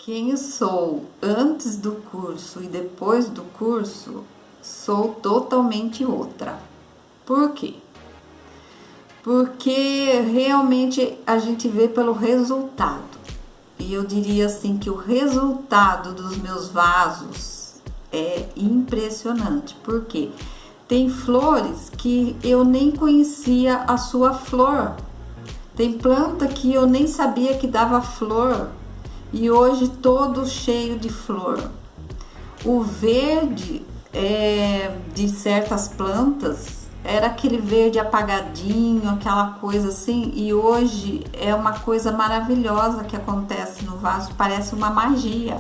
Quem sou antes do curso e depois do curso, sou totalmente outra. Por quê? Porque realmente a gente vê pelo resultado. E eu diria assim que o resultado dos meus vasos é impressionante. Por quê? Tem flores que eu nem conhecia a sua flor. Tem planta que eu nem sabia que dava flor. E hoje todo cheio de flor. O verde de certas plantas era aquele verde apagadinho, aquela coisa assim, e hoje é uma coisa maravilhosa que acontece no vaso, parece uma magia.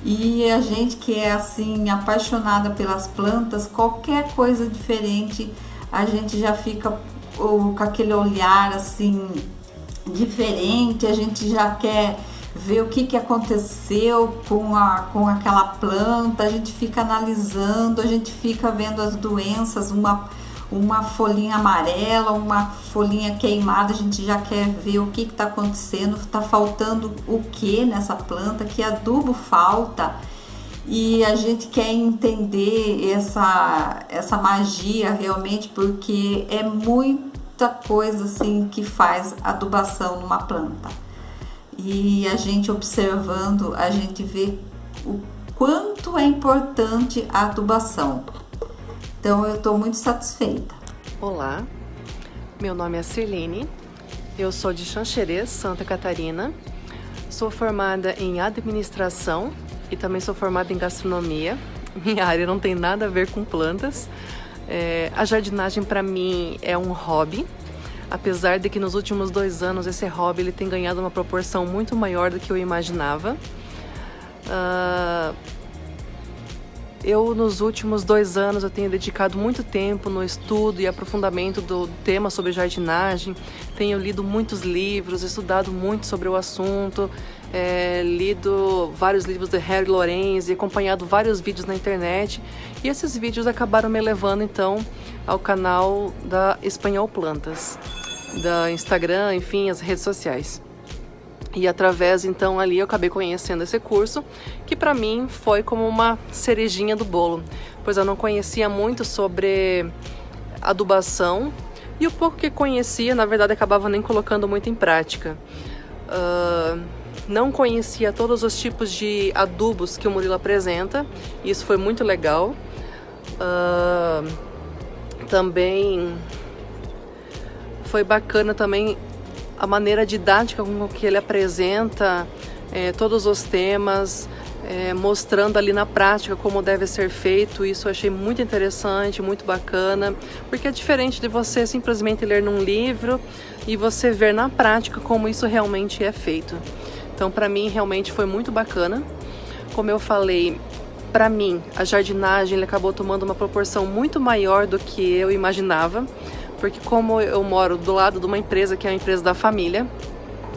E a gente que é assim apaixonada pelas plantas, qualquer coisa diferente, a gente já fica com aquele olhar assim diferente, a gente já quer ver o que aconteceu com aquela planta, a gente fica analisando, a gente fica vendo as doenças, uma folhinha amarela, uma folhinha queimada, a gente já quer ver o que está acontecendo, está faltando o que nessa planta, que adubo falta, e a gente quer entender essa magia realmente, porque é muita coisa assim que faz adubação numa planta. E a gente observando, a gente vê o quanto é importante a adubação. Então eu estou muito satisfeita. Olá, meu nome é Cirline, eu sou de Xanxerê, Santa Catarina, sou formada em administração e também sou formada em gastronomia. Minha área não tem nada a ver com plantas. A jardinagem para mim é um hobby. Apesar de que nos últimos 2 anos esse hobby ele tem ganhado uma proporção muito maior do que eu imaginava. Eu nos últimos 2 anos eu tenho dedicado muito tempo no estudo e aprofundamento do tema sobre jardinagem. Tenho lido muitos livros, estudado muito sobre o assunto, lido vários livros de Harry Lorenz e acompanhado vários vídeos na internet. E esses vídeos acabaram me levando então ao canal da Espanhol Plantas, da Instagram, enfim, as redes sociais. E através então ali eu acabei conhecendo esse curso, que para mim foi como uma cerejinha do bolo, pois eu não conhecia muito sobre adubação e o pouco que conhecia, na verdade, acabava nem colocando muito em prática. Não conhecia todos os tipos de adubos que o Murilo apresenta, e isso foi muito legal. Também foi bacana também a maneira didática com que ele apresenta todos os temas, mostrando ali na prática como deve ser feito. Isso eu achei muito interessante, muito bacana, porque é diferente de você simplesmente ler num livro e você ver na prática como isso realmente é feito. Então, para mim, realmente foi muito bacana. Como eu falei, para mim, a jardinagem ele acabou tomando uma proporção muito maior do que eu imaginava, porque como eu moro do lado de uma empresa que é a empresa da família,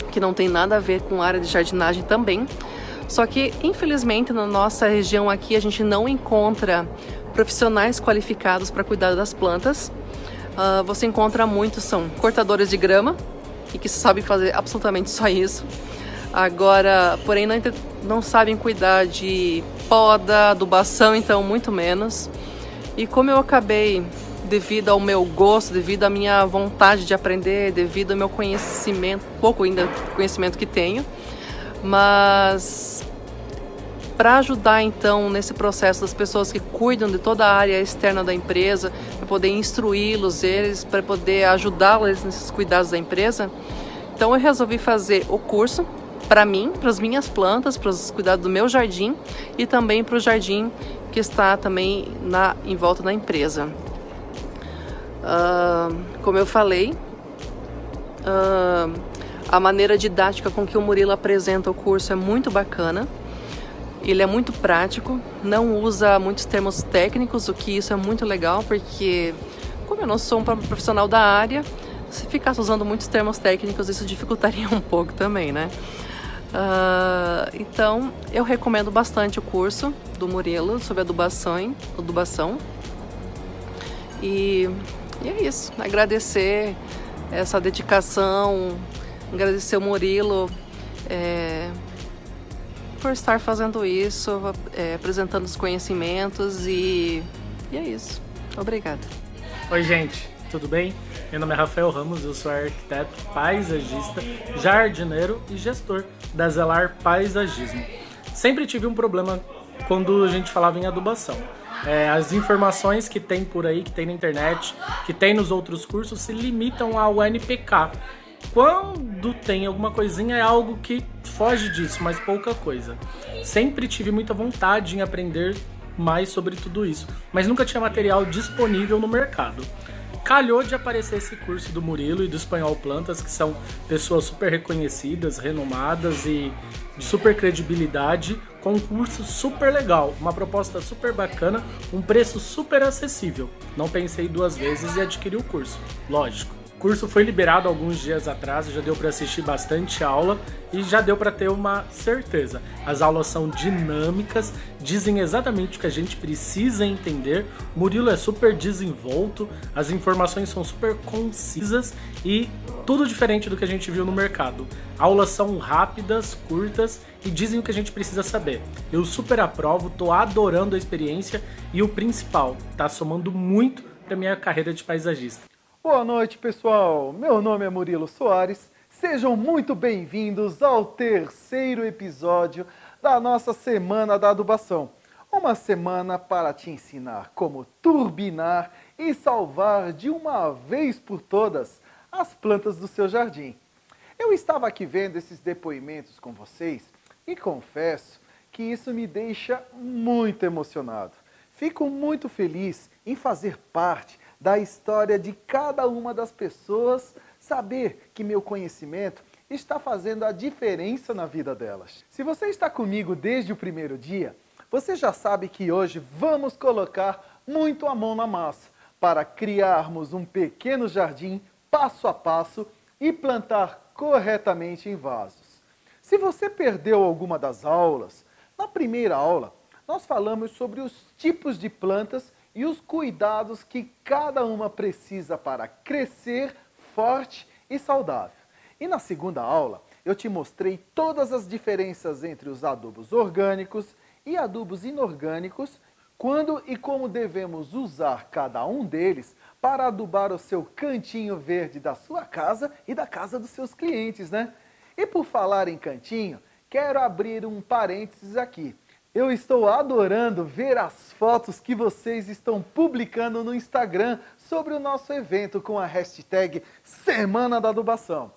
que não tem nada a ver com a área de jardinagem também, só que infelizmente na nossa região aqui a gente não encontra profissionais qualificados para cuidar das plantas. Você encontra muitos, são cortadores de grama, e que sabem fazer absolutamente só isso. Agora, porém, não sabem cuidar de poda, adubação, então muito menos. E como eu acabei, devido ao meu gosto, devido à minha vontade de aprender, devido ao meu conhecimento, pouco ainda conhecimento que tenho, mas para ajudar então nesse processo das pessoas que cuidam de toda a área externa da empresa, para poder instruí-los, para poder ajudá-los nesses cuidados da empresa, então eu resolvi fazer o curso para mim, para as minhas plantas, para os cuidados do meu jardim e também para o jardim que está também em volta da empresa. Como eu falei, a maneira didática com que o Murilo apresenta o curso é muito bacana. Ele é muito prático, não usa muitos termos técnicos, o que isso é muito legal, porque como eu não sou um profissional da área, se ficasse usando muitos termos técnicos, isso dificultaria um pouco também, né? Então, eu recomendo bastante o curso do Murilo sobre adubação. E é isso, agradecer essa dedicação, agradecer o Murilo por estar fazendo isso, apresentando os conhecimentos e é isso. Obrigada. Oi, gente, tudo bem? Meu nome é Rafael Ramos, eu sou arquiteto, paisagista, jardineiro e gestor da Zelar Paisagismo. Sempre tive um problema quando a gente falava em adubação. As informações que tem por aí, que tem na internet, que tem nos outros cursos, se limitam ao NPK. Quando tem alguma coisinha é algo que foge disso, mas pouca coisa. Sempre tive muita vontade em aprender mais sobre tudo isso, mas nunca tinha material disponível no mercado. Calhou de aparecer esse curso do Murilo e do Espanhol Plantas, que são pessoas super reconhecidas, renomadas e de super credibilidade, com um curso super legal, uma proposta super bacana, um preço super acessível. Não pensei duas vezes e adquiri o curso, lógico. O curso foi liberado alguns dias atrás, já deu para assistir bastante aula e já deu para ter uma certeza. As aulas são dinâmicas, dizem exatamente o que a gente precisa entender. O Murilo é super desenvolto, as informações são super concisas e tudo diferente do que a gente viu no mercado. Aulas são rápidas, curtas e dizem o que a gente precisa saber. Eu super aprovo, tô adorando a experiência e o principal, tá somando muito para minha carreira de paisagista. Boa noite, pessoal. Meu nome é Murilo Soares. Sejam muito bem-vindos ao terceiro episódio da nossa Semana da Adubação. Uma semana para te ensinar como turbinar e salvar de uma vez por todas as plantas do seu jardim. Eu estava aqui vendo esses depoimentos com vocês e confesso que isso me deixa muito emocionado. Fico muito feliz em fazer parte da história de cada uma das pessoas, saber que meu conhecimento está fazendo a diferença na vida delas. Se você está comigo desde o primeiro dia, você já sabe que hoje vamos colocar muito a mão na massa para criarmos um pequeno jardim passo a passo e plantar corretamente em vasos. Se você perdeu alguma das aulas, na primeira aula nós falamos sobre os tipos de plantas e os cuidados que cada uma precisa para crescer forte e saudável. E na segunda aula, eu te mostrei todas as diferenças entre os adubos orgânicos e adubos inorgânicos, quando e como devemos usar cada um deles para adubar o seu cantinho verde da sua casa e da casa dos seus clientes, né? E por falar em cantinho, quero abrir um parênteses aqui. Eu estou adorando ver as fotos que vocês estão publicando no Instagram sobre o nosso evento com a hashtag Semana da Adubação.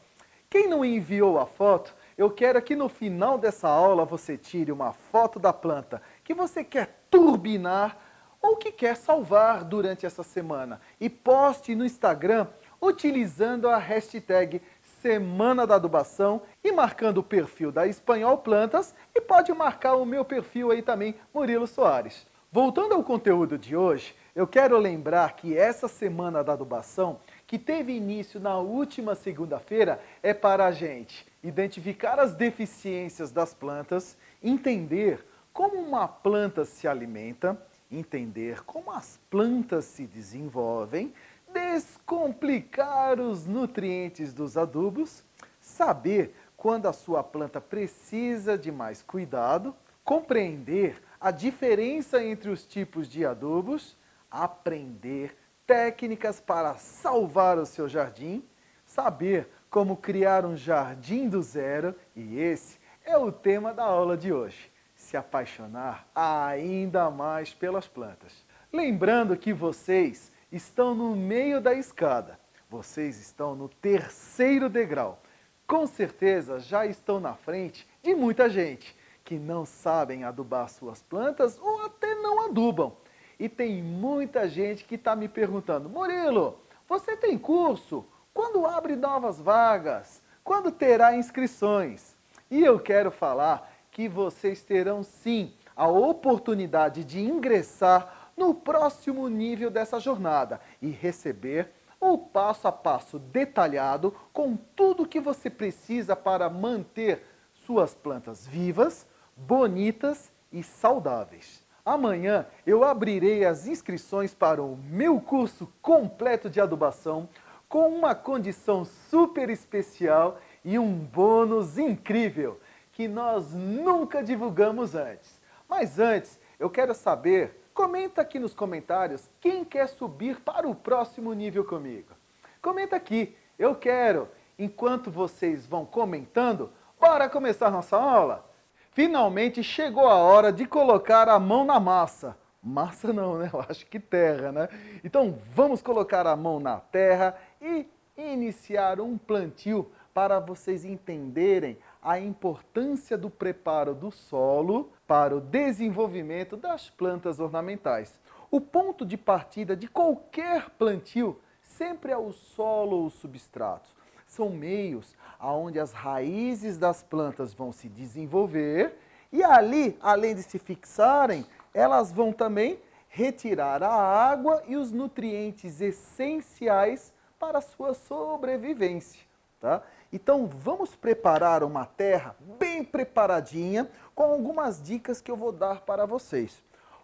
Quem não enviou a foto, eu quero que no final dessa aula você tire uma foto da planta que você quer turbinar ou que quer salvar durante essa semana e poste no Instagram utilizando a hashtag Semana da Adubação e marcando o perfil da Espanhol Plantas e pode marcar o meu perfil aí também, Murilo Soares. Voltando ao conteúdo de hoje, eu quero lembrar que essa Semana da Adubação, que teve início na última segunda-feira, é para a gente identificar as deficiências das plantas, entender como uma planta se alimenta, entender como as plantas se desenvolvem, descomplicar os nutrientes dos adubos, saber quando a sua planta precisa de mais cuidado, compreender a diferença entre os tipos de adubos, aprender técnicas para salvar o seu jardim, saber como criar um jardim do zero e esse é o tema da aula de hoje. Se apaixonar ainda mais pelas plantas. Lembrando que vocês estão no meio da escada. Vocês estão no terceiro degrau. Com certeza já estão na frente de muita gente que não sabem adubar suas plantas ou até não adubam. E tem muita gente que está me perguntando, Murilo, você tem curso? Quando abre novas vagas? Quando terá inscrições? E eu quero falar que vocês terão sim a oportunidade de ingressar no próximo nível dessa jornada e receber o passo a passo detalhado com tudo que você precisa para manter suas plantas vivas, bonitas e saudáveis. Amanhã eu abrirei as inscrições para o meu curso completo de adubação com uma condição super especial e um bônus incrível, que nós nunca divulgamos antes. Mas antes, eu quero saber, comenta aqui nos comentários quem quer subir para o próximo nível comigo. Comenta aqui, eu quero. Enquanto vocês vão comentando, bora começar nossa aula? Finalmente chegou a hora de colocar a mão na massa. Massa não, né? Eu acho que terra, né? Então vamos colocar a mão na terra e iniciar um plantio para vocês entenderem a importância do preparo do solo para o desenvolvimento das plantas ornamentais. O ponto de partida de qualquer plantio sempre é o solo ou os substratos. São meios onde as raízes das plantas vão se desenvolver e ali, além de se fixarem, elas vão também retirar a água e os nutrientes essenciais para a sua sobrevivência. Tá? Então vamos preparar uma terra bem preparadinha com algumas dicas que eu vou dar para vocês.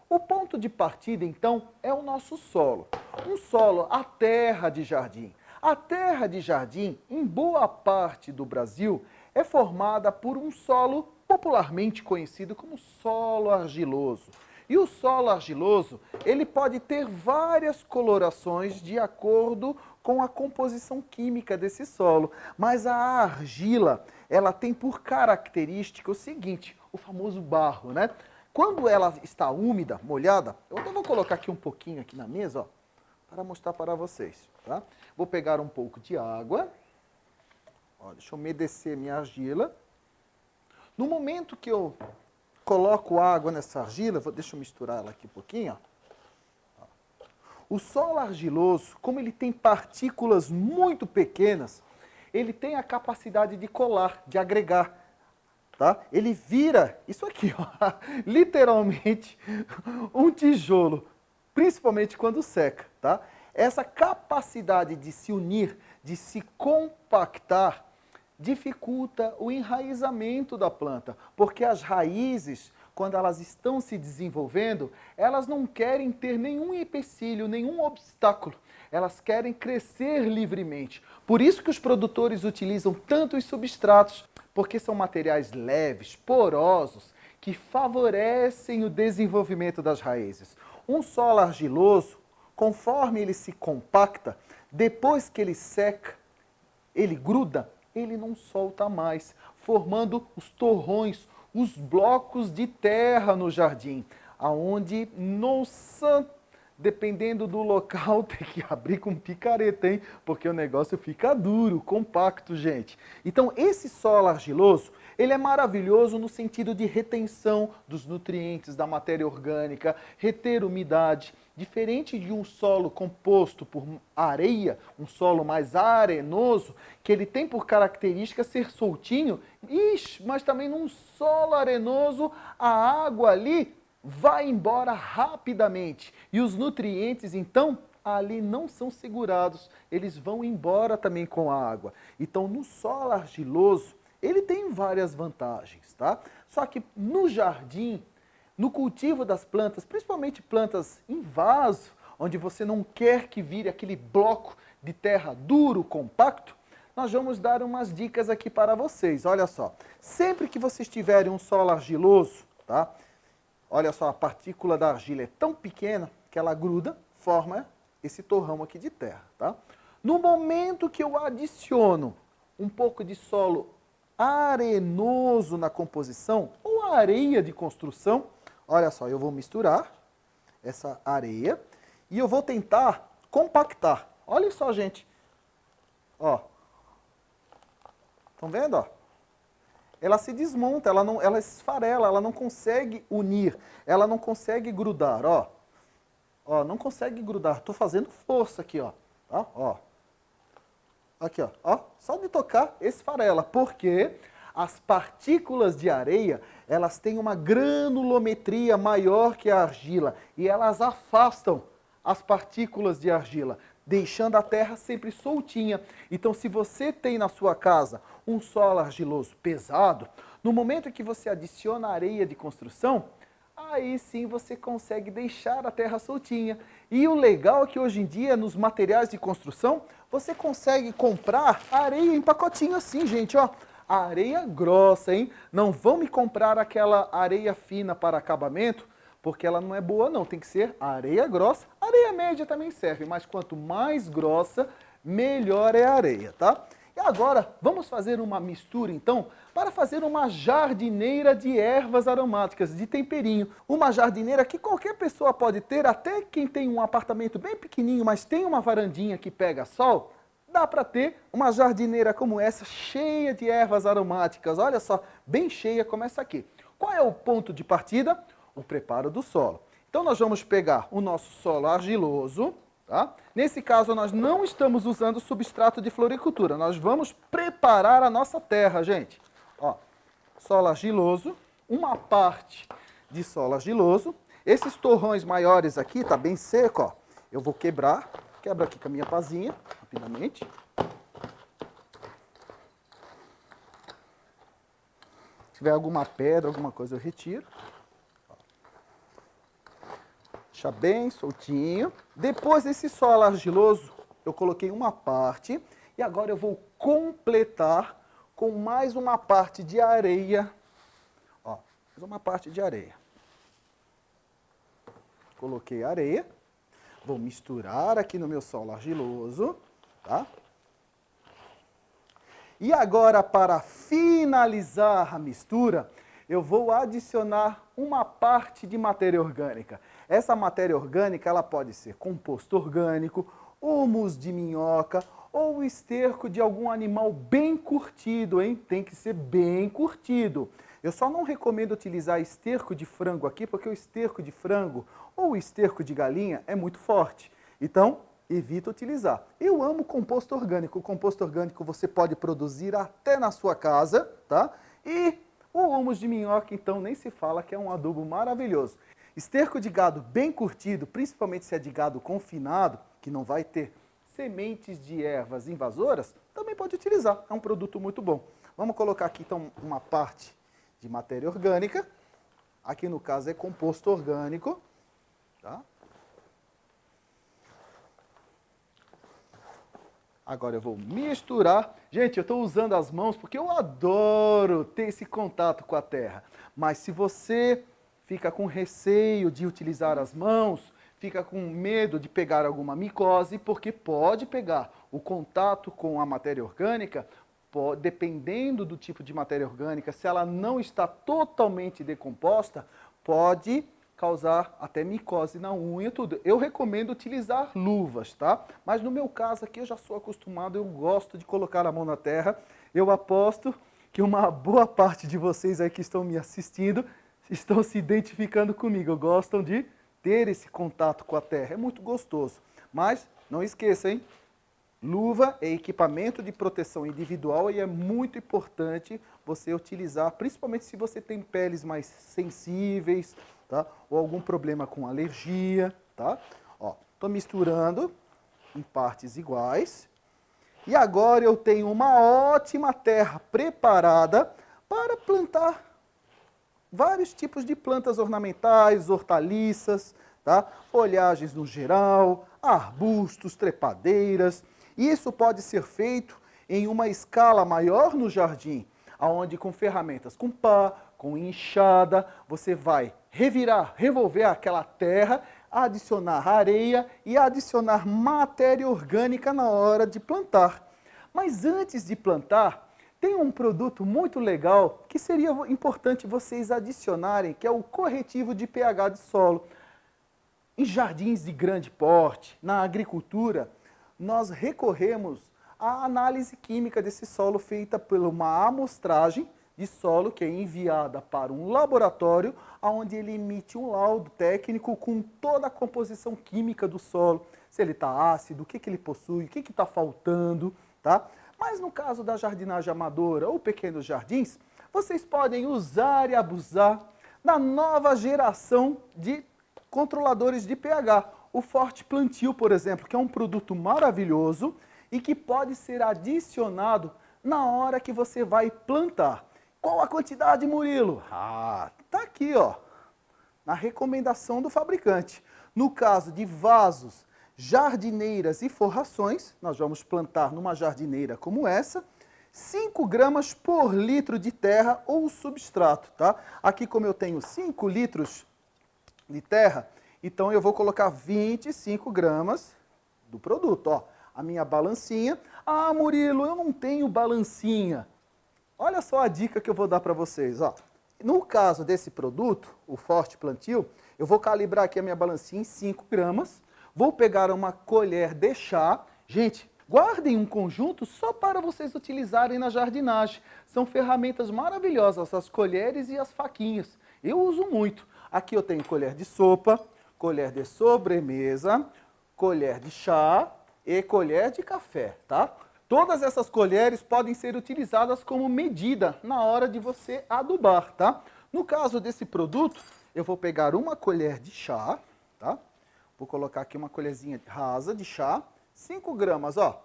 O ponto de partida então é o nosso solo. Um solo, a terra de jardim. A terra de jardim, em boa parte do Brasil, é formada por um solo popularmente conhecido como solo argiloso. E o solo argiloso, ele pode ter várias colorações de acordo com a composição química desse solo. Mas a argila, ela tem por característica o seguinte, o famoso barro, né? Quando ela está úmida, molhada, eu até vou colocar aqui um pouquinho aqui na mesa, ó, para mostrar para vocês, tá? Vou pegar um pouco de água, ó, deixa eu umedecer minha argila. No momento que eu coloco água nessa argila, deixa eu misturar ela aqui um pouquinho, ó. O solo argiloso, como ele tem partículas muito pequenas, ele tem a capacidade de colar, de agregar. Tá? Ele vira isso aqui, ó, literalmente um tijolo, principalmente quando seca. Tá? Essa capacidade de se unir, de se compactar, dificulta o enraizamento da planta, porque as raízes, quando elas estão se desenvolvendo, elas não querem ter nenhum empecilho, nenhum obstáculo. Elas querem crescer livremente. Por isso que os produtores utilizam tanto os substratos, porque são materiais leves, porosos, que favorecem o desenvolvimento das raízes. Um solo argiloso, conforme ele se compacta, depois que ele seca, ele gruda, ele não solta mais, formando os torrões, os blocos de terra no jardim, aonde, nossa, dependendo do local, tem que abrir com picareta, hein? Porque o negócio fica duro, compacto, gente. Então, esse solo argiloso, ele é maravilhoso no sentido de retenção dos nutrientes, da matéria orgânica, reter umidade. Diferente de um solo composto por areia, um solo mais arenoso, que ele tem por característica ser soltinho, mas também num solo arenoso, a água ali vai embora rapidamente. E os nutrientes, então, ali não são segurados, eles vão embora também com a água. Então, no solo argiloso, ele tem várias vantagens, tá? Só que no jardim, no cultivo das plantas, principalmente plantas em vaso, onde você não quer que vire aquele bloco de terra duro, compacto, nós vamos dar umas dicas aqui para vocês. Olha só, sempre que vocês tiverem um solo argiloso, tá? Olha só, a partícula da argila é tão pequena que ela gruda, forma esse torrão aqui de terra, tá? No momento que eu adiciono um pouco de solo arenoso na composição, ou areia de construção, olha só, eu vou misturar essa areia e eu vou tentar compactar. Olha só, gente. Ó. Estão vendo, ó? Ela se desmonta, ela esfarela, ela não consegue unir, ela não consegue grudar, ó. Ó, não consegue grudar. Tô fazendo força aqui, ó. Tá? Ó. Aqui, ó. Ó. Só de tocar, esfarela. Porque as partículas de areia, elas têm uma granulometria maior que a argila e elas afastam as partículas de argila, deixando a terra sempre soltinha. Então, se você tem na sua casa um solo argiloso pesado, no momento que você adiciona areia de construção, aí sim você consegue deixar a terra soltinha. E o legal é que hoje em dia, nos materiais de construção, você consegue comprar areia em pacotinho assim, gente, ó. areia grossa, hein? Não vão me comprar aquela areia fina para acabamento, porque ela não é boa não, tem que ser areia grossa. Areia média também serve, mas quanto mais grossa, melhor é a areia, tá? E agora, vamos fazer uma mistura, então, para fazer uma jardineira de ervas aromáticas, de temperinho. Uma jardineira que qualquer pessoa pode ter, até quem tem um apartamento bem pequenininho, mas tem uma varandinha que pega sol, dá para ter uma jardineira como essa, cheia de ervas aromáticas. Olha só, bem cheia como essa aqui. Qual é o ponto de partida? O preparo do solo. Então nós vamos pegar o nosso solo argiloso, tá? Nesse caso nós não estamos usando substrato de floricultura, nós vamos preparar a nossa terra, gente. Ó, solo argiloso, uma parte de solo argiloso. Esses torrões maiores aqui, tá bem seco, ó. Eu vou quebrar, quebro aqui com a minha pazinha, rapidamente. Se tiver alguma pedra, alguma coisa eu retiro. Deixa bem soltinho. Depois desse solo argiloso, eu coloquei uma parte. E agora eu vou completar com mais uma parte de areia. Ó, mais uma parte de areia. Coloquei areia. Vou misturar aqui no meu solo argiloso, tá? E agora, para finalizar a mistura, eu vou adicionar uma parte de matéria orgânica. Essa matéria orgânica, ela pode ser composto orgânico, humus de minhoca ou esterco de algum animal bem curtido, hein? Tem que ser bem curtido. Eu só não recomendo utilizar esterco de frango aqui, porque o esterco de frango ou o esterco de galinha é muito forte. Então, evita utilizar. Eu amo composto orgânico. O composto orgânico você pode produzir até na sua casa, tá? E o humus de minhoca, então, nem se fala, que é um adubo maravilhoso. Esterco de gado bem curtido, principalmente se é de gado confinado, que não vai ter sementes de ervas invasoras, também pode utilizar. É um produto muito bom. Vamos colocar aqui, então, uma parte de matéria orgânica. Aqui, no caso, é composto orgânico. Tá? Agora eu vou misturar. Gente, eu estou usando as mãos porque eu adoro ter esse contato com a terra. Mas se você fica com receio de utilizar as mãos, fica com medo de pegar alguma micose, porque pode pegar o contato com a matéria orgânica, dependendo do tipo de matéria orgânica, se ela não está totalmente decomposta, pode causar até micose na unha, tudo. Eu recomendo utilizar luvas, tá? Mas no meu caso aqui eu já sou acostumado, eu gosto de colocar a mão na terra. Eu aposto que uma boa parte de vocês aí que estão me assistindo estão se identificando comigo, gostam de ter esse contato com a terra. É muito gostoso. Mas não esqueça, hein? Luva é equipamento de proteção individual e é muito importante você utilizar, principalmente se você tem peles mais sensíveis, tá? Ou algum problema com alergia, tá? Ó, tô misturando em partes iguais. E agora eu tenho uma ótima terra preparada para plantar vários tipos de plantas ornamentais, hortaliças, tá? Folhagens no geral, arbustos, trepadeiras. Isso pode ser feito em uma escala maior no jardim, onde com ferramentas com pá, com enxada, você vai revolver aquela terra, adicionar areia e adicionar matéria orgânica na hora de plantar. Mas antes de plantar, tem um produto muito legal que seria importante vocês adicionarem, que é o corretivo de pH de solo. Em jardins de grande porte, na agricultura, nós recorremos à análise química desse solo feita por uma amostragem de solo que é enviada para um laboratório, onde ele emite um laudo técnico com toda a composição química do solo, se ele está ácido, o que ele possui, o que está faltando, tá? Mas no caso da jardinagem amadora ou pequenos jardins, vocês podem usar e abusar da nova geração de controladores de pH. O Forte Plantio, por exemplo, que é um produto maravilhoso e que pode ser adicionado na hora que você vai plantar. Qual a quantidade, Murilo? Tá aqui, ó, na recomendação do fabricante. No caso de vasos, jardineiras e forrações, nós vamos plantar numa jardineira como essa, 5 gramas por litro de terra ou substrato, tá? Aqui, como eu tenho 5 litros de terra, então eu vou colocar 25 gramas do produto, ó. A minha balancinha. Ah, Murilo, eu não tenho balancinha. Olha só a dica que eu vou dar para vocês, ó. No caso desse produto, o Forte Plantio, eu vou calibrar aqui a minha balancinha em 5 gramas. Vou pegar uma colher de chá. Gente, guardem um conjunto só para vocês utilizarem na jardinagem. São ferramentas maravilhosas, as colheres e as faquinhas. Eu uso muito. Aqui eu tenho colher de sopa, colher de sobremesa, colher de chá e colher de café, tá? Todas essas colheres podem ser utilizadas como medida na hora de você adubar, tá? No caso desse produto, eu vou pegar uma colher de chá, tá? Vou colocar aqui uma colherzinha rasa de chá, 5 gramas, ó.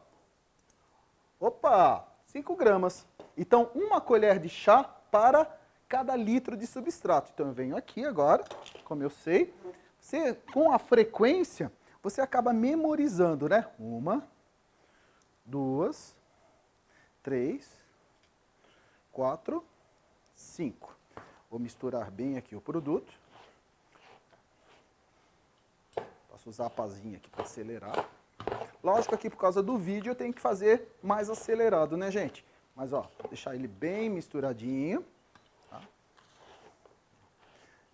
Opa, 5 gramas. Então, uma colher de chá para cada litro de substrato. Então, eu venho aqui agora, como eu sei, com a frequência, você acaba memorizando, né? 1, 2, 3, 4, 5. Vou misturar bem aqui o produto. Posso usar a pazinha aqui para acelerar. Lógico, aqui por causa do vídeo eu tenho que fazer mais acelerado, né, gente? Mas, ó, vou deixar ele bem misturadinho. Tá?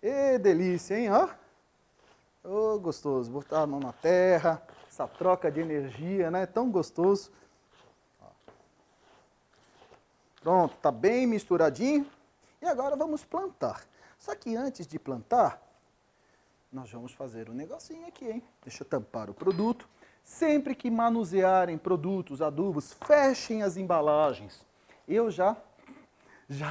E delícia, hein, ó. Ô, gostoso. Botar a mão na terra, essa troca de energia, né? Tão gostoso. Ó. Pronto, tá bem misturadinho. E agora vamos plantar. Só que antes de plantar, nós vamos fazer um negocinho aqui, hein? Deixa eu tampar o produto. Sempre que manusearem produtos, adubos, fechem as embalagens. Eu já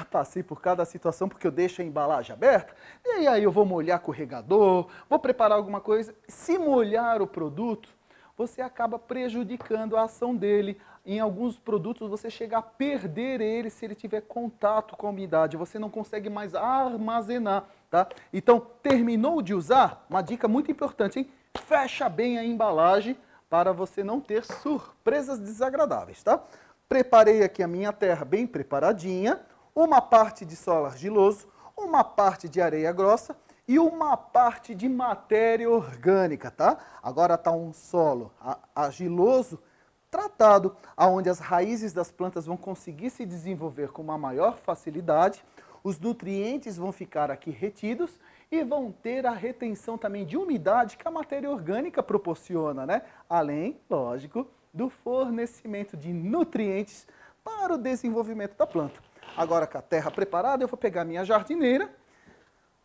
passei por cada situação porque eu deixo a embalagem aberta. E aí eu vou molhar com o regador, vou preparar alguma coisa. Se molhar o produto, você acaba prejudicando a ação dele. Em alguns produtos você chega a perder ele se ele tiver contato com a umidade. Você não consegue mais armazenar, tá? Então, terminou de usar? Uma dica muito importante, hein? Fecha bem a embalagem para você não ter surpresas desagradáveis, tá? Preparei aqui a minha terra bem preparadinha, uma parte de solo argiloso, uma parte de areia grossa e uma parte de matéria orgânica, tá? Agora está um solo argiloso tratado, onde as raízes das plantas vão conseguir se desenvolver com uma maior facilidade, os nutrientes vão ficar aqui retidos e vão ter a retenção também de umidade que a matéria orgânica proporciona, né? Além, lógico, do fornecimento de nutrientes para o desenvolvimento da planta. Agora, com a terra preparada, eu vou pegar minha jardineira.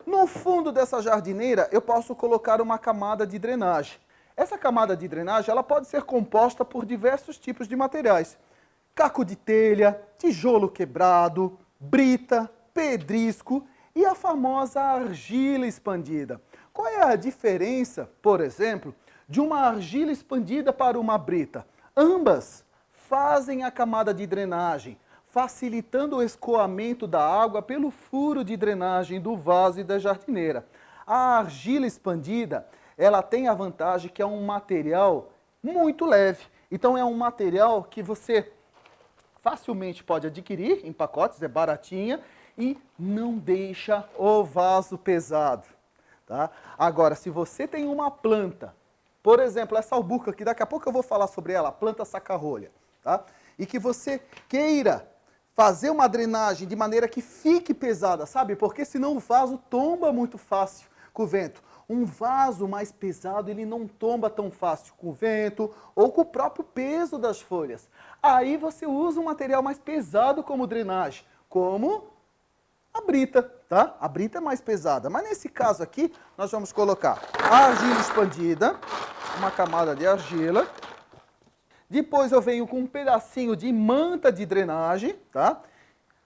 No fundo dessa jardineira, eu posso colocar uma camada de drenagem. Essa camada de drenagem ela pode ser composta por diversos tipos de materiais. Caco de telha, tijolo quebrado, brita, pedrisco e a famosa argila expandida. Qual é a diferença, por exemplo, de uma argila expandida para uma brita? Ambas fazem a camada de drenagem, facilitando o escoamento da água pelo furo de drenagem do vaso e da jardineira. A argila expandida, ela tem a vantagem que é um material muito leve. Então é um material que você facilmente pode adquirir em pacotes, é baratinha e não deixa o vaso pesado. Tá? Agora, se você tem uma planta, por exemplo, essa albuca aqui, daqui a pouco eu vou falar sobre ela, a planta saca-rolha, tá? E que você queira fazer uma drenagem de maneira que fique pesada, sabe? Porque senão o vaso tomba muito fácil com o vento. Um vaso mais pesado, ele não tomba tão fácil com o vento ou com o próprio peso das folhas. Aí você usa um material mais pesado como drenagem, como a brita, tá? A brita é mais pesada, mas nesse caso aqui, nós vamos colocar a argila expandida, uma camada de argila. Depois eu venho com um pedacinho de manta de drenagem, tá?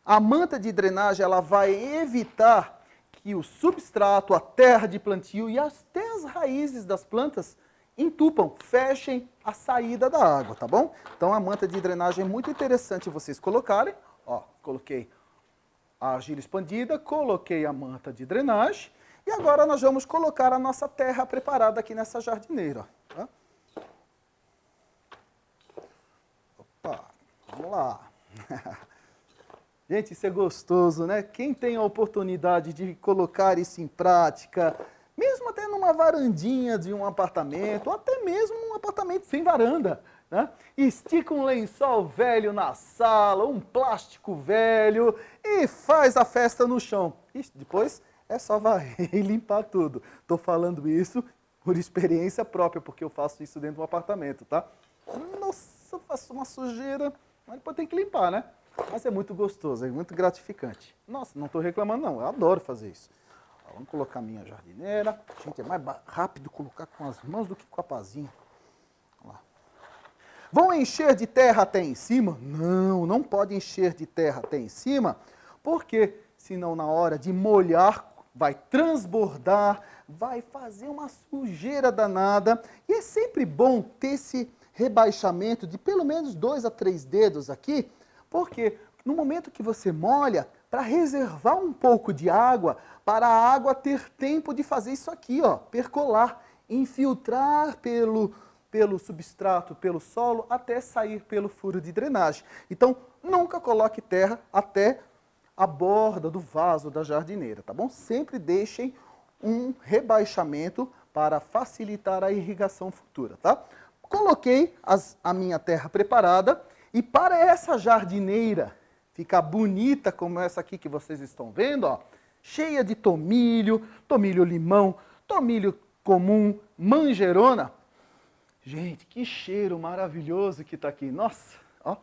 A manta de drenagem, ela vai evitar que o substrato, a terra de plantio e até as raízes das plantas entupam, fechem a saída da água, tá bom? Então a manta de drenagem é muito interessante vocês colocarem. Ó, coloquei a argila expandida, coloquei a manta de drenagem e agora nós vamos colocar a nossa terra preparada aqui nessa jardineira, ó, tá? Opa, vamos lá. Gente, isso é gostoso, né? Quem tem a oportunidade de colocar isso em prática, mesmo até numa varandinha de um apartamento, ou até mesmo um apartamento sem varanda, né? Estica um lençol velho na sala, um plástico velho e faz a festa no chão. E depois é só varrer e limpar tudo. Estou falando isso por experiência própria, porque eu faço isso dentro de um apartamento, tá? Nossa, eu faço uma sujeira, mas depois tem que limpar, né? Mas é muito gostoso, é muito gratificante. Nossa, não estou reclamando não, eu adoro fazer isso. Ó, vamos colocar a minha jardineira. Gente, é mais rápido colocar com as mãos do que com a pazinha. Vamos lá. Vão encher de terra até em cima? Não, não pode encher de terra até em cima, porque senão na hora de molhar vai transbordar, vai fazer uma sujeira danada. E é sempre bom ter esse rebaixamento de pelo menos 2 a 3 dedos aqui, porque no momento que você molha, para reservar um pouco de água, para a água ter tempo de fazer isso aqui, ó, percolar, infiltrar pelo substrato, pelo solo, até sair pelo furo de drenagem. Então, nunca coloque terra até a borda do vaso da jardineira, tá bom? Sempre deixem um rebaixamento para facilitar a irrigação futura, tá? Coloquei a minha terra preparada e para essa jardineira ficar bonita como essa aqui que vocês estão vendo, ó, cheia de tomilho, tomilho limão, tomilho comum, manjerona. Gente, que cheiro maravilhoso que está aqui. Nossa, ó.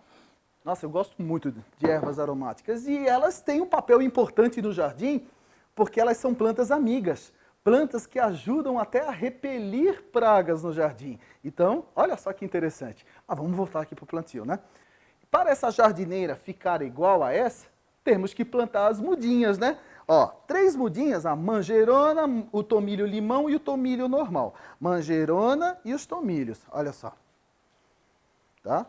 Nossa, eu gosto muito de ervas aromáticas e elas têm um papel importante no jardim porque elas são plantas amigas. Plantas que ajudam até a repelir pragas no jardim. Então, olha só que interessante. Mas vamos voltar aqui para o plantio, né? Para essa jardineira ficar igual a essa, temos que plantar as mudinhas, né? Ó, 3 mudinhas, a manjerona, o tomilho limão e o tomilho normal. Manjerona e os tomilhos, olha só. Tá?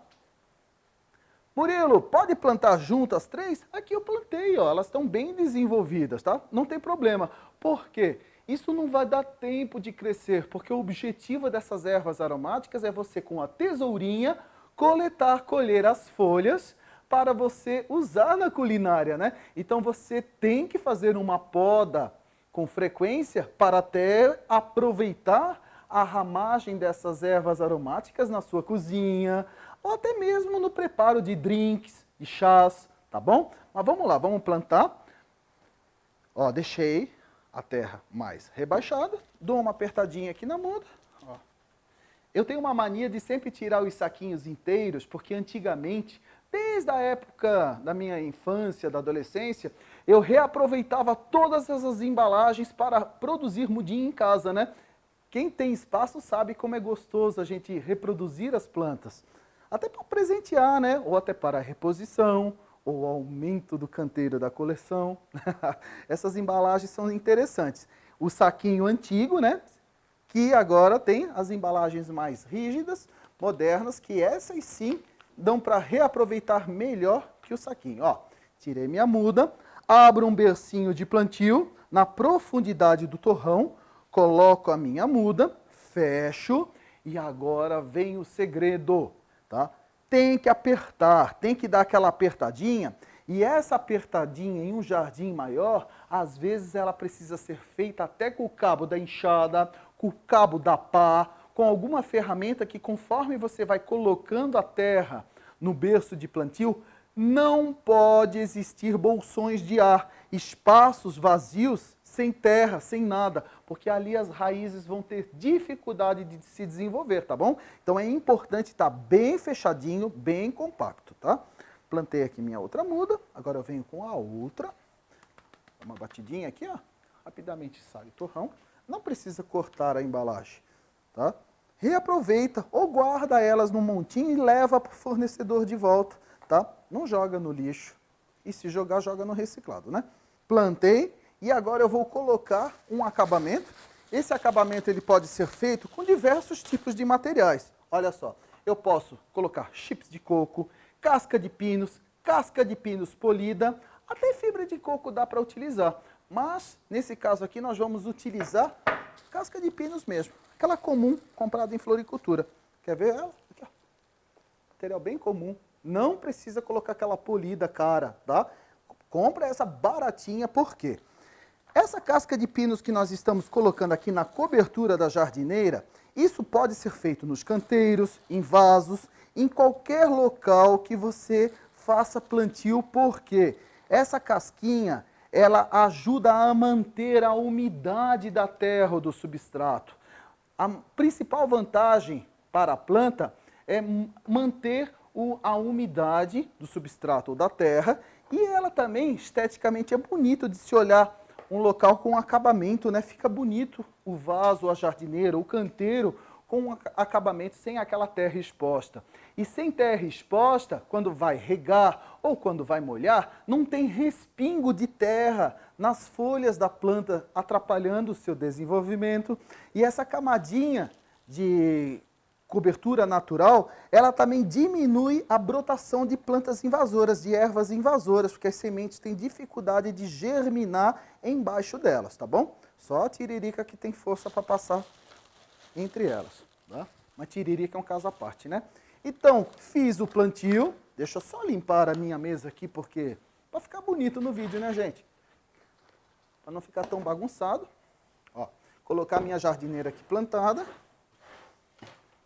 Murilo, pode plantar junto as 3? Aqui eu plantei, ó, elas estão bem desenvolvidas, tá? Não tem problema. Por quê? Isso não vai dar tempo de crescer, porque o objetivo dessas ervas aromáticas é você, com a tesourinha, colher as folhas para você usar na culinária, né? Então você tem que fazer uma poda com frequência para até aproveitar a ramagem dessas ervas aromáticas na sua cozinha, ou até mesmo no preparo de drinks, de chás, tá bom? Mas vamos lá, vamos plantar. Ó, deixei a terra mais rebaixada, dou uma apertadinha aqui na muda. Ó. Eu tenho uma mania de sempre tirar os saquinhos inteiros, porque antigamente, desde a época da minha infância, da adolescência, eu reaproveitava todas essas embalagens para produzir mudinha em casa, né? Quem tem espaço sabe como é gostoso a gente reproduzir as plantas. Até para presentear, né? Ou até para reposição, ou aumento do canteiro da coleção. Essas embalagens são interessantes. O saquinho antigo, né? Que agora tem as embalagens mais rígidas, modernas, que essas sim dão para reaproveitar melhor que o saquinho. Ó, tirei minha muda, abro um bercinho de plantio na profundidade do torrão, coloco a minha muda, fecho e agora vem o segredo, tá? Tem que apertar, tem que dar aquela apertadinha, e essa apertadinha em um jardim maior, às vezes ela precisa ser feita até com o cabo da enxada, com o cabo da pá, com alguma ferramenta que conforme você vai colocando a terra no berço de plantio, não pode existir bolsões de ar, espaços vazios sem terra, sem nada, porque ali as raízes vão ter dificuldade de se desenvolver, tá bom? Então é importante estar bem fechadinho, bem compacto, tá? Plantei aqui minha outra muda, agora eu venho com a outra, uma batidinha aqui, ó, rapidamente sai o torrão, não precisa cortar a embalagem, tá? Reaproveita ou guarda elas num montinho e leva para o fornecedor de volta, tá? Não joga no lixo, e se jogar, joga no reciclado, né? Plantei. E agora eu vou colocar um acabamento. Esse acabamento ele pode ser feito com diversos tipos de materiais. Olha só, eu posso colocar chips de coco, casca de pinos polida, até fibra de coco dá para utilizar. Mas, nesse caso aqui, nós vamos utilizar casca de pinos mesmo. Aquela comum, comprada em floricultura. Quer ver ela? Aqui, ó. Material bem comum, Não precisa colocar aquela polida cara, tá? Compra essa baratinha, por quê? Essa casca de pinos que nós estamos colocando aqui na cobertura da jardineira, isso pode ser feito nos canteiros, em vasos, em qualquer local que você faça plantio, porque essa casquinha, ela ajuda a manter a umidade da terra ou do substrato. A principal vantagem para a planta é manter a umidade do substrato ou da terra, e ela também, esteticamente, é bonito de se olhar um local com acabamento, né? Fica bonito o vaso, a jardineira, o canteiro com acabamento sem aquela terra exposta. E sem terra exposta, quando vai regar ou quando vai molhar, não tem respingo de terra nas folhas da planta, atrapalhando o seu desenvolvimento. E essa camadinha de cobertura natural, ela também diminui a brotação de plantas invasoras, de ervas invasoras, porque as sementes têm dificuldade de germinar embaixo delas, tá bom? Só a tiririca que tem força para passar entre elas, tá? Mas tiririca é um caso à parte, né? Então, fiz o plantio, deixa eu só limpar a minha mesa aqui, porque para ficar bonito no vídeo, né, gente? Para não ficar tão bagunçado. Ó, colocar a minha jardineira aqui plantada.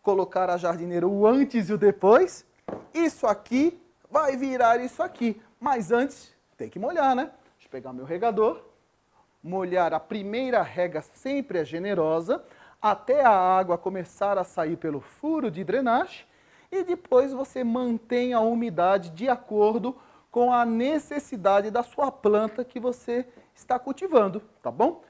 Colocar a jardineira o antes e o depois. Isso aqui vai virar isso aqui. Mas antes, tem que molhar, né? Deixa eu pegar meu regador. Molhar, a primeira rega sempre é generosa, até a água começar a sair pelo furo de drenagem. E depois você mantém a umidade de acordo com a necessidade da sua planta que você está cultivando, tá bom?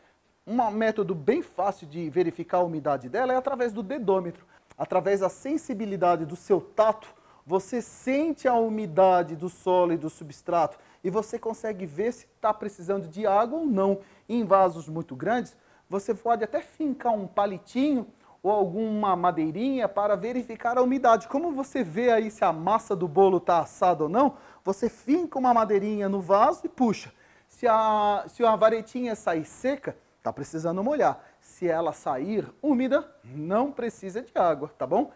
Um método bem fácil de verificar a umidade dela é através do dedômetro. Através da sensibilidade do seu tato, você sente a umidade do solo e do substrato e você consegue ver se está precisando de água ou não. Em vasos muito grandes, você pode até fincar um palitinho ou alguma madeirinha para verificar a umidade. Como você vê aí se a massa do bolo está assada ou não, você finca uma madeirinha no vaso e puxa. Se a varetinha sair seca, está precisando molhar. Se ela sair úmida, não precisa de água, tá bom?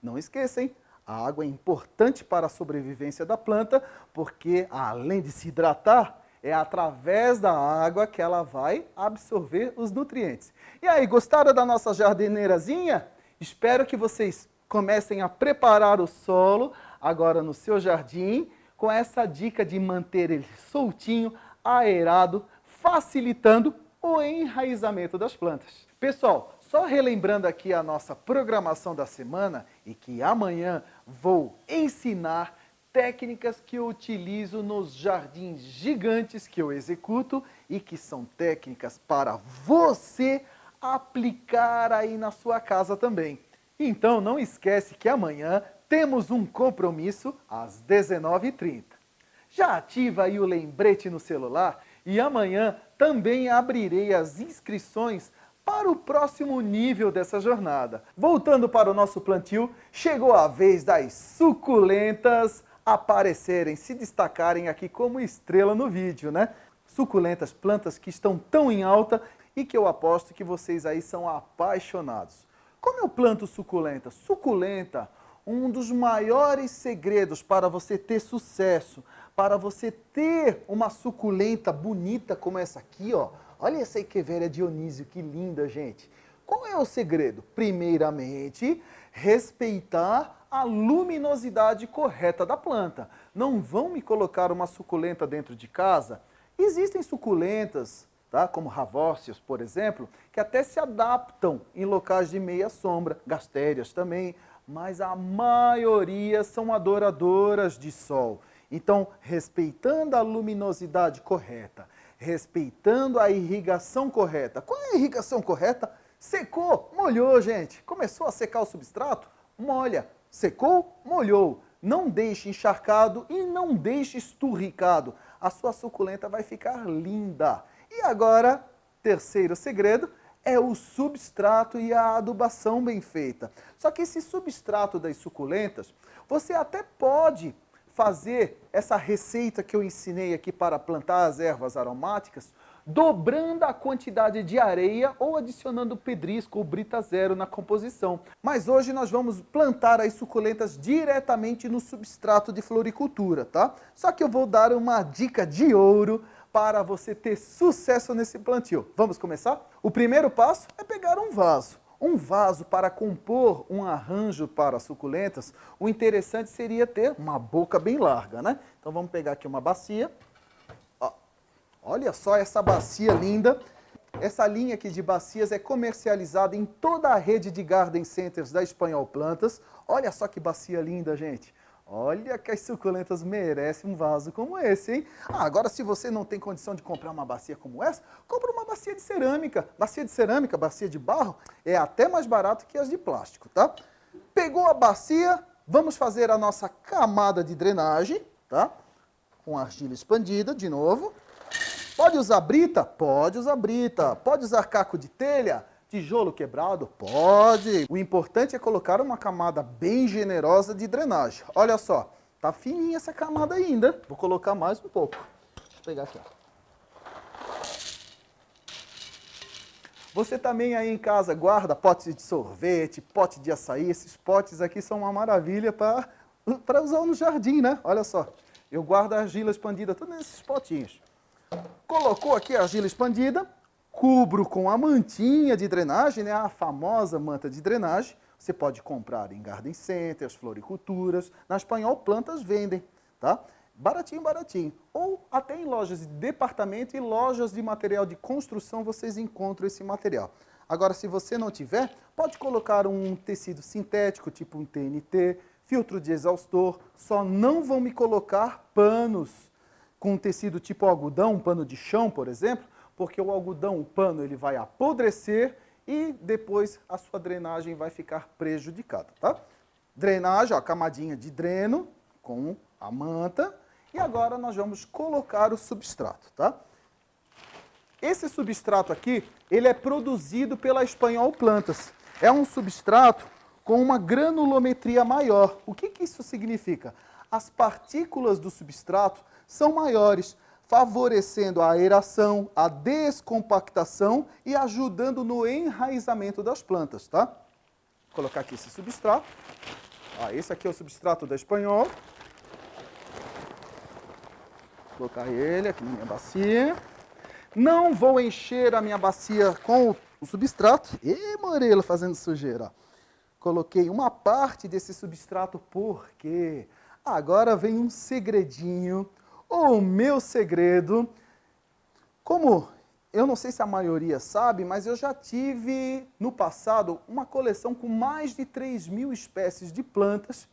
Não esqueça, hein? A água é importante para a sobrevivência da planta, porque além de se hidratar, é através da água que ela vai absorver os nutrientes. E aí, gostaram da nossa jardineirazinha? Espero que vocês comecem a preparar o solo agora no seu jardim, com essa dica de manter ele soltinho, aerado, facilitando o enraizamento das plantas. Pessoal, só relembrando aqui a nossa programação da semana e que amanhã vou ensinar técnicas que eu utilizo nos jardins gigantes que eu executo e que são técnicas para você aplicar aí na sua casa também. Então não esquece que amanhã temos um compromisso às 19h30. Já ativa aí o lembrete no celular e amanhã também abrirei as inscrições para o próximo nível dessa jornada. Voltando para o nosso plantio, chegou a vez das suculentas aparecerem, se destacarem aqui como estrela no vídeo, né? Suculentas, plantas que estão tão em alta e que eu aposto que vocês aí são apaixonados. Como eu planto suculenta? Suculenta, um dos maiores segredos para você ter sucesso, para você ter uma suculenta bonita como essa aqui, ó. Olha essa Echeveria Dionísio, que linda, gente. Qual é o segredo? Primeiramente, respeitar a luminosidade correta da planta. Não vão me colocar uma suculenta dentro de casa? Existem suculentas, tá? Como ravócias, por exemplo, que até se adaptam em locais de meia sombra, gastérias também, mas a maioria são adoradoras de sol. Então, respeitando a luminosidade correta, respeitando a irrigação correta. Qual é a irrigação correta? Secou, molhou, gente. Começou a secar o substrato? Molha. Secou, molhou. Não deixe encharcado e não deixe esturricado. A sua suculenta vai ficar linda. E agora, terceiro segredo, é o substrato e a adubação bem feita. Só que esse substrato das suculentas, você até pode fazer essa receita que eu ensinei aqui para plantar as ervas aromáticas dobrando a quantidade de areia ou adicionando pedrisco ou brita zero na composição. Mas hoje nós vamos plantar as suculentas diretamente no substrato de floricultura, tá? Só que eu vou dar uma dica de ouro para você ter sucesso nesse plantio. Vamos começar? O primeiro passo é pegar um vaso. Um vaso para compor um arranjo para suculentas, o interessante seria ter uma boca bem larga, né? Então vamos pegar aqui uma bacia. Ó, olha só essa bacia linda. Essa linha aqui de bacias é comercializada em toda a rede de garden centers da Espanhol Plantas. Olha só que bacia linda, gente. Olha que as suculentas merecem um vaso como esse, hein? Agora se você não tem condição de comprar uma bacia como essa, compra uma bacia de cerâmica. Bacia de cerâmica, bacia de barro, é até mais barato que as de plástico, tá? Pegou a bacia, vamos fazer a nossa camada de drenagem, tá? Com argila expandida, de novo. Pode usar brita? Pode usar brita. Pode usar caco de telha? Tijolo quebrado? Pode! O importante é colocar uma camada bem generosa de drenagem. Olha só, tá fininha essa camada ainda. Vou colocar mais um pouco. Deixa eu pegar aqui, ó. Você também aí em casa guarda potes de sorvete, pote de açaí. Esses potes aqui são uma maravilha para usar no jardim, né? Olha só, eu guardo a argila expandida tudo nesses potinhos. Colocou aqui a argila expandida. Cubro com a mantinha de drenagem, né? A famosa manta de drenagem. Você pode comprar em garden centers, floriculturas. Na Espanhol Plantas vendem, tá? Baratinho, baratinho. Ou até em lojas de departamento e lojas de material de construção vocês encontram esse material. Agora, se você não tiver, pode colocar um tecido sintético, tipo um TNT, filtro de exaustor. Só não vão me colocar panos com um tecido tipo algodão, um pano de chão, por exemplo, porque o algodão, o pano, ele vai apodrecer e depois a sua drenagem vai ficar prejudicada, tá? Drenagem, ó, camadinha de dreno com a manta. E agora nós vamos colocar o substrato, tá? Esse substrato aqui, ele é produzido pela Espanhol Plantas. É um substrato com uma granulometria maior. O que isso significa? As partículas do substrato são maiores, favorecendo a aeração, a descompactação e ajudando no enraizamento das plantas, tá? Vou colocar aqui esse substrato. Esse aqui é o substrato da Espanhol. Vou colocar ele aqui na minha bacia. Não vou encher a minha bacia com o substrato. Morelo fazendo sujeira, ó. Coloquei uma parte desse substrato porque agora vem um segredinho. O meu segredo, como eu não sei se a maioria sabe, mas eu já tive no passado uma coleção com mais de 3.000 espécies de plantas.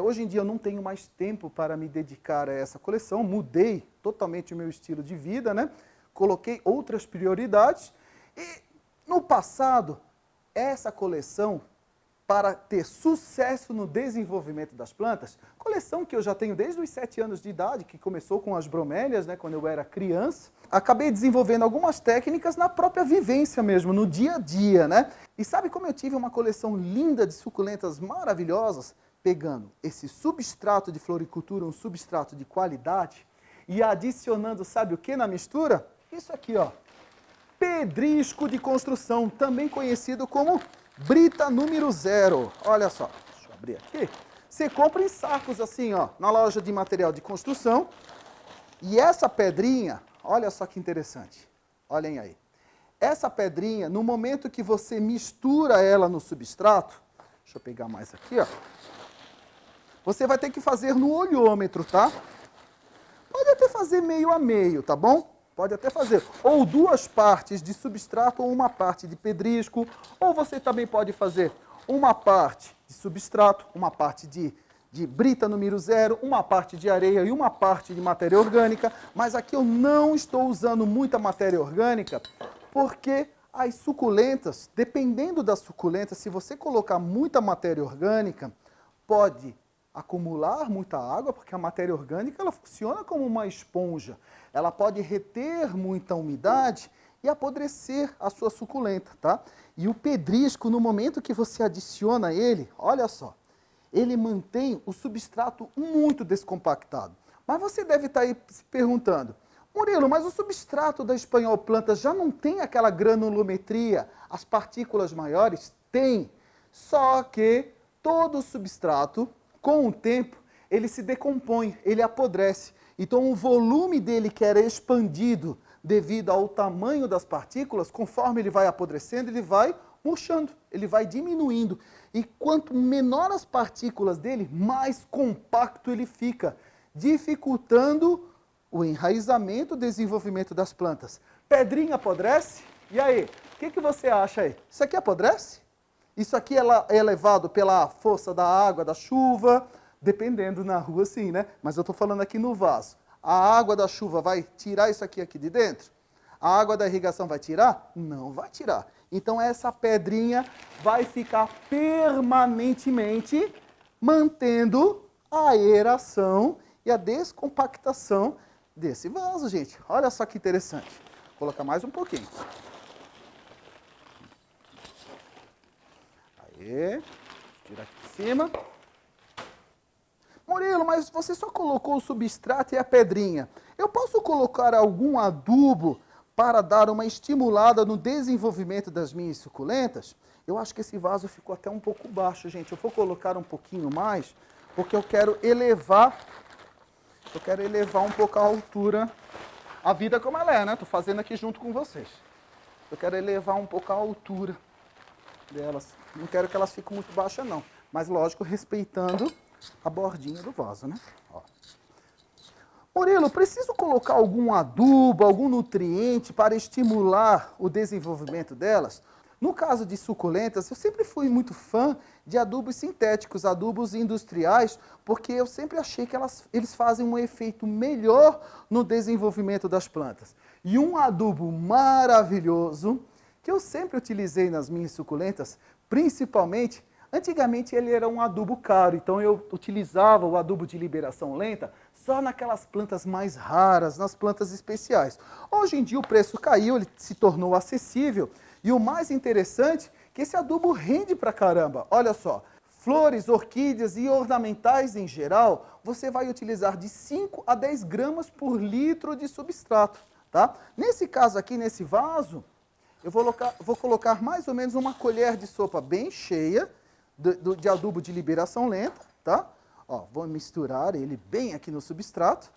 Hoje em dia eu não tenho mais tempo para me dedicar a essa coleção, mudei totalmente o meu estilo de vida, né? Coloquei outras prioridades e no passado essa coleção, para ter sucesso no desenvolvimento das plantas, coleção que eu já tenho desde os 7 anos de idade, que começou com as bromélias, né, quando eu era criança, acabei desenvolvendo algumas técnicas na própria vivência mesmo, no dia a dia, né? E sabe como eu tive uma coleção linda de suculentas maravilhosas, pegando esse substrato de floricultura, um substrato de qualidade, e adicionando, sabe o que na mistura? Isso aqui, ó, pedrisco de construção, também conhecido como brita número 0. Olha só, deixa eu abrir aqui. Você compra em sacos assim, ó, na loja de material de construção. E essa pedrinha, olha só que interessante. Olhem aí. Essa pedrinha, no momento que você mistura ela no substrato, deixa eu pegar mais aqui, ó. Você vai ter que fazer no olhômetro, tá? Pode até fazer meio a meio, tá bom? Pode até fazer ou 2 partes de substrato ou uma parte de pedrisco, ou você também pode fazer uma parte de substrato, uma parte de brita número 0, uma parte de areia e uma parte de matéria orgânica, mas aqui eu não estou usando muita matéria orgânica, porque as suculentas, dependendo da suculenta, se você colocar muita matéria orgânica, pode acumular muita água, porque a matéria orgânica ela funciona como uma esponja. Ela pode reter muita umidade e apodrecer a sua suculenta, tá? E o pedrisco, no momento que você adiciona ele, olha só, ele mantém o substrato muito descompactado. Mas você deve estar aí se perguntando, Murilo, mas o substrato da espanhol plantas já não tem aquela granulometria, as partículas maiores? Tem. Só que todo substrato, com o tempo, ele se decompõe, ele apodrece. Então o volume dele que era expandido devido ao tamanho das partículas, conforme ele vai apodrecendo, ele vai murchando, ele vai diminuindo. E quanto menor as partículas dele, mais compacto ele fica, dificultando o enraizamento, o desenvolvimento das plantas. Pedrinha apodrece? E aí, o que você acha aí? Isso aqui apodrece? Isso aqui é levado pela força da água, da chuva, dependendo na rua sim, né? Mas eu estou falando aqui no vaso. A água da chuva vai tirar isso aqui de dentro? A água da irrigação vai tirar? Não vai tirar. Então essa pedrinha vai ficar permanentemente mantendo a aeração e a descompactação desse vaso, gente. Olha só que interessante. Vou colocar mais um pouquinho. Aí, tira aqui de cima. Murilo, mas você só colocou o substrato e a pedrinha. Eu posso colocar algum adubo para dar uma estimulada no desenvolvimento das minhas suculentas? Eu acho que esse vaso ficou até um pouco baixo, gente. Eu vou colocar um pouquinho mais, porque eu quero elevar um pouco a altura, a vida como ela é, né? Estou fazendo aqui junto com vocês. Eu quero elevar um pouco a altura delas. Não quero que elas fiquem muito baixas, não. Mas, lógico, respeitando a bordinha do vaso, né? Ó. Murilo, preciso colocar algum adubo, algum nutriente para estimular o desenvolvimento delas? No caso de suculentas, eu sempre fui muito fã de adubos sintéticos, adubos industriais, porque eu sempre achei que eles fazem um efeito melhor no desenvolvimento das plantas. E um adubo maravilhoso, que eu sempre utilizei nas minhas suculentas, principalmente, antigamente ele era um adubo caro, então eu utilizava o adubo de liberação lenta só naquelas plantas mais raras, nas plantas especiais. Hoje em dia o preço caiu, ele se tornou acessível, e o mais interessante é que esse adubo rende pra caramba. Olha só, flores, orquídeas e ornamentais em geral, você vai utilizar de 5 a 10 gramas por litro de substrato, tá? Nesse caso aqui, nesse vaso, eu vou colocar mais ou menos uma colher de sopa bem cheia de adubo de liberação lenta, tá? Ó, vou misturar ele bem aqui no substrato.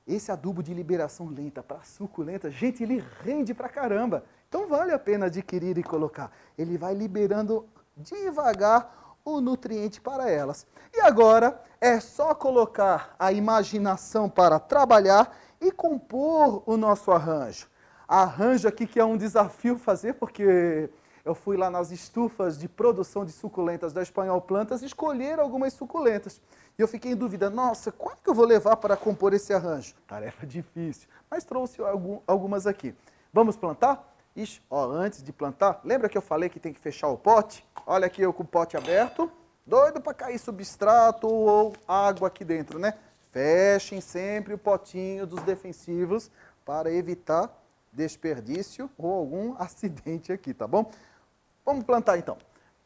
Esse adubo de liberação lenta para suculenta, gente, ele rende pra caramba. Então vale a pena adquirir e colocar. Ele vai liberando devagar o nutriente para elas. E agora é só colocar a imaginação para trabalhar e compor o nosso arranjo. Arranjo aqui que é um desafio fazer, porque eu fui lá nas estufas de produção de suculentas da Espanhol Plantas escolher algumas suculentas. E eu fiquei em dúvida, nossa, qual que eu vou levar para compor esse arranjo? Tarefa difícil, mas trouxe algumas aqui. Vamos plantar? Ixi, ó, antes de plantar, lembra que eu falei que tem que fechar o pote? Olha aqui eu com o pote aberto, doido para cair substrato ou água aqui dentro, né? Fechem sempre o potinho dos defensivos para evitar desperdício ou algum acidente aqui, tá bom? Vamos plantar então.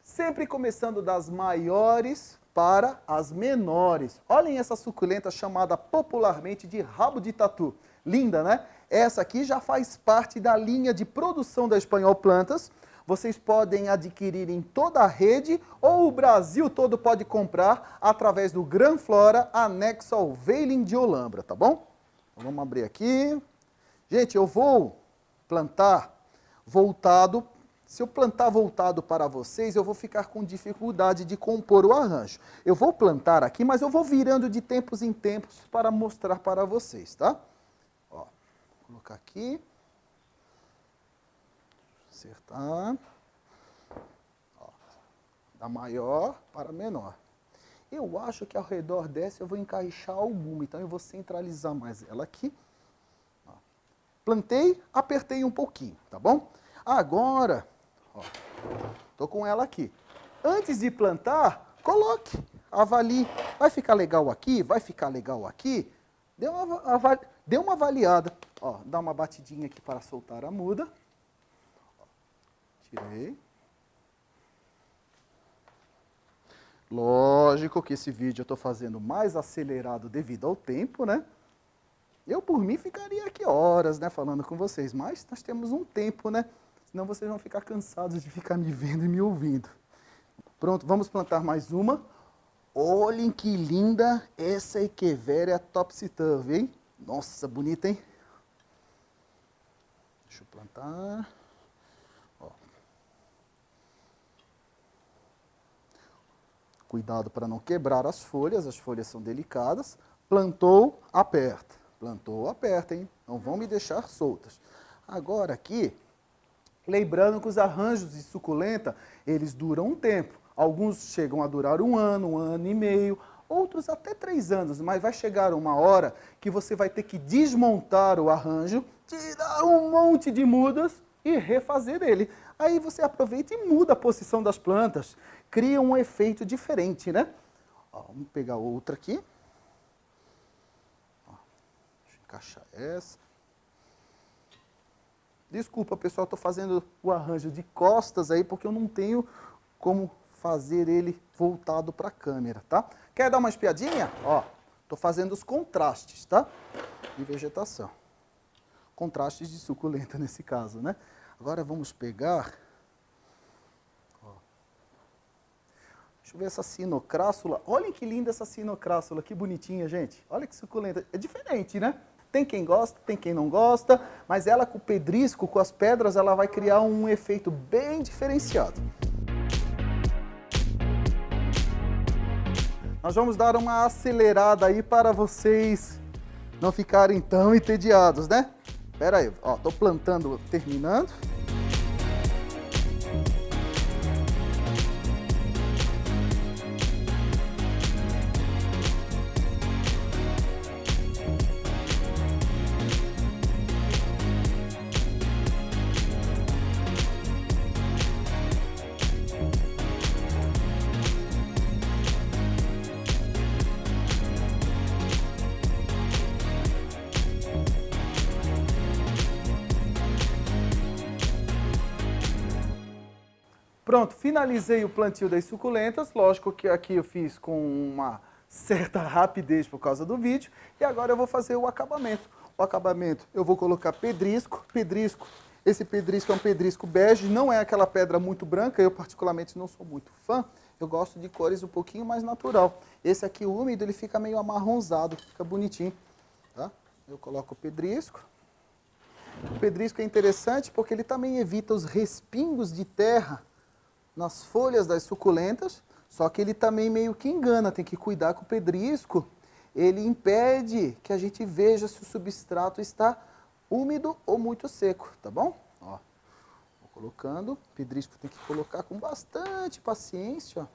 Sempre começando das maiores para as menores. Olhem essa suculenta chamada popularmente de rabo de tatu. Linda, né? Essa aqui já faz parte da linha de produção da Espanhol Plantas. Vocês podem adquirir em toda a rede ou o Brasil todo pode comprar através do Gran Flora anexo ao Veiling de Olambra, tá bom? Então, vamos abrir aqui. Gente, eu vou plantar voltado. Se eu plantar voltado para vocês, eu vou ficar com dificuldade de compor o arranjo. Eu vou plantar aqui, mas eu vou virando de tempos em tempos para mostrar para vocês, tá? Ó, vou colocar aqui. Acertar. Ó, da maior para menor. Eu acho que ao redor dessa eu vou encaixar alguma, então eu vou centralizar mais ela aqui. Ó. Plantei, apertei um pouquinho, tá bom? Agora, ó, tô com ela aqui. Antes de plantar, coloque, avalie. Vai ficar legal aqui? Vai ficar legal aqui? Dê uma avaliada. Ó, dá uma batidinha aqui para soltar a muda. Ó, tirei. Lógico que esse vídeo eu estou fazendo mais acelerado devido ao tempo, né? Eu, por mim, ficaria aqui horas, né, falando com vocês, mas nós temos um tempo, né? Senão vocês vão ficar cansados de ficar me vendo e me ouvindo. Pronto, vamos plantar mais uma. Olhem que linda essa Echeveria topsy-turvy, hein? Nossa, bonita, hein? Deixa eu plantar. Ó. Cuidado para não quebrar as folhas são delicadas. Plantou, aperta. Plantou, aperta, hein? Não vão me deixar soltas. Agora aqui, lembrando que os arranjos de suculenta, eles duram um tempo. Alguns chegam a durar um ano e meio, outros até 3 anos, mas vai chegar uma hora que você vai ter que desmontar o arranjo, tirar um monte de mudas e refazer ele. Aí você aproveita e muda a posição das plantas, cria um efeito diferente, né? Ó, vamos pegar outra aqui. Ó, deixa eu encaixar essa. Desculpa, pessoal, estou fazendo o arranjo de costas aí, porque eu não tenho como fazer ele voltado para a câmera, tá? Quer dar uma espiadinha? Ó, estou fazendo os contrastes, tá? De vegetação. Contrastes de suculenta nesse caso, né? Agora vamos pegar... Ó, deixa eu ver essa sinocrássula. Olhem que linda essa sinocrássula, que bonitinha, gente. Olha que suculenta. É diferente, né? Tem quem gosta, tem quem não gosta, mas ela com o pedrisco, com as pedras, ela vai criar um efeito bem diferenciado. Nós vamos dar uma acelerada aí para vocês não ficarem tão entediados, né? Pera aí, ó, tô plantando, terminando. Pronto, finalizei o plantio das suculentas. Lógico que aqui eu fiz com uma certa rapidez por causa do vídeo. E agora eu vou fazer o acabamento. O acabamento eu vou colocar pedrisco. Esse pedrisco é um pedrisco bege, não é aquela pedra muito branca. Eu particularmente não sou muito fã. Eu gosto de cores um pouquinho mais natural. Esse aqui úmido, ele fica meio amarronzado, fica bonitinho. Tá? Eu coloco o pedrisco. O pedrisco é interessante porque ele também evita os respingos de terra nas folhas das suculentas, só que ele também meio que engana, tem que cuidar com o pedrisco. Ele impede que a gente veja se o substrato está úmido ou muito seco, tá bom? Ó, vou colocando, o pedrisco tem que colocar com bastante paciência, ó,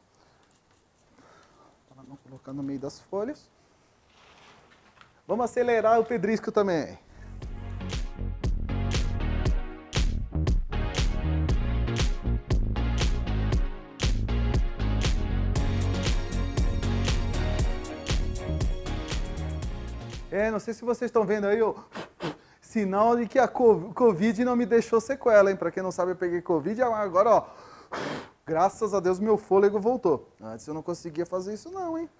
para não colocar no meio das folhas. Vamos acelerar o pedrisco também. Não sei se vocês estão vendo aí, sinal de que a Covid não me deixou sequela, hein? Para quem não sabe, eu peguei Covid, agora, ó, graças a Deus, meu fôlego voltou. Antes eu não conseguia fazer isso não, hein?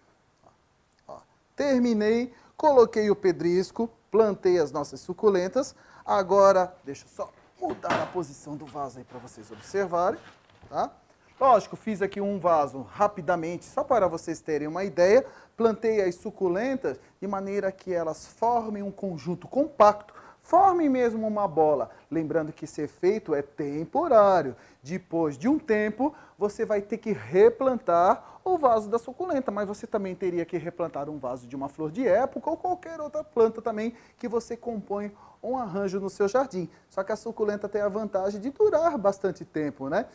Ó, terminei, coloquei o pedrisco, plantei as nossas suculentas. Agora, deixa eu só mudar a posição do vaso aí para vocês observarem, tá? Lógico, fiz aqui um vaso rapidamente, só para vocês terem uma ideia. Plantei as suculentas de maneira que elas formem um conjunto compacto, formem mesmo uma bola. Lembrando que esse efeito é temporário. Depois de um tempo, você vai ter que replantar o vaso da suculenta, mas você também teria que replantar um vaso de uma flor de época ou qualquer outra planta também que você compõe um arranjo no seu jardim. Só que a suculenta tem a vantagem de durar bastante tempo, né?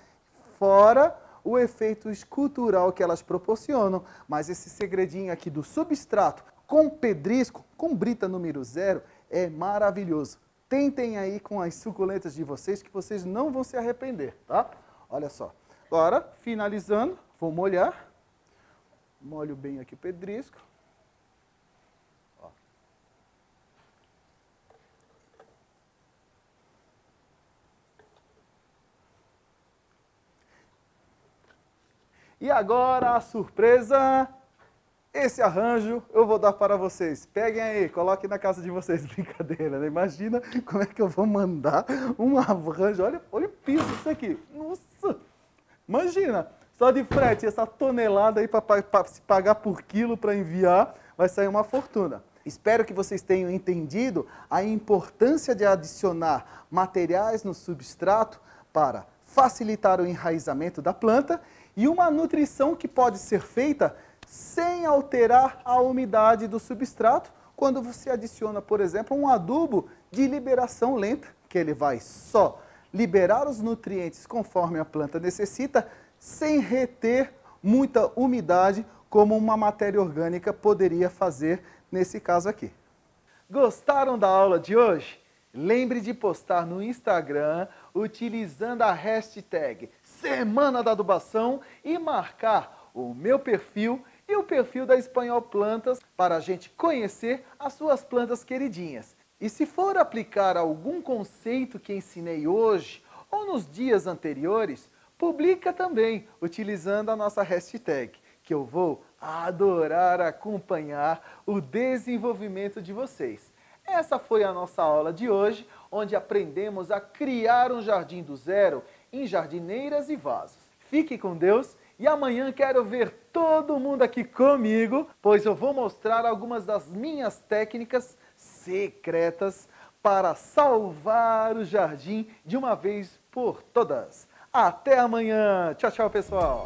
Fora o efeito escultural que elas proporcionam. Mas esse segredinho aqui do substrato com pedrisco, com brita número 0, é maravilhoso. Tentem aí com as suculentas de vocês que vocês não vão se arrepender, tá? Olha só. Agora, finalizando, vou molhar. Molho bem aqui o pedrisco. Ó. E agora a surpresa. Esse arranjo eu vou dar para vocês. Peguem aí, coloquem na casa de vocês. Brincadeira, né? Imagina como é que eu vou mandar um arranjo. Olha o piso disso aqui. Nossa! Imagina, só de frete, essa tonelada aí para se pagar por quilo para enviar, vai sair uma fortuna. Espero que vocês tenham entendido a importância de adicionar materiais no substrato para facilitar o enraizamento da planta e uma nutrição que pode ser feita sem alterar a umidade do substrato quando você adiciona, por exemplo, um adubo de liberação lenta, que ele vai só liberar os nutrientes conforme a planta necessita, sem reter muita umidade, como uma matéria orgânica poderia fazer nesse caso aqui. Gostaram da aula de hoje? Lembre de postar no Instagram utilizando a hashtag Semana da Adubação e marcar o meu perfil e o perfil da Espanhol Plantas para a gente conhecer as suas plantas queridinhas. E se for aplicar algum conceito que ensinei hoje ou nos dias anteriores, publica também utilizando a nossa hashtag, que eu vou adorar acompanhar o desenvolvimento de vocês. Essa foi a nossa aula de hoje, onde aprendemos a criar um jardim do zero em jardineiras e vasos. Fique com Deus e amanhã quero ver todo mundo aqui comigo, pois eu vou mostrar algumas das minhas técnicas secretas para salvar o jardim de uma vez por todas. Até amanhã! Tchau, tchau, pessoal!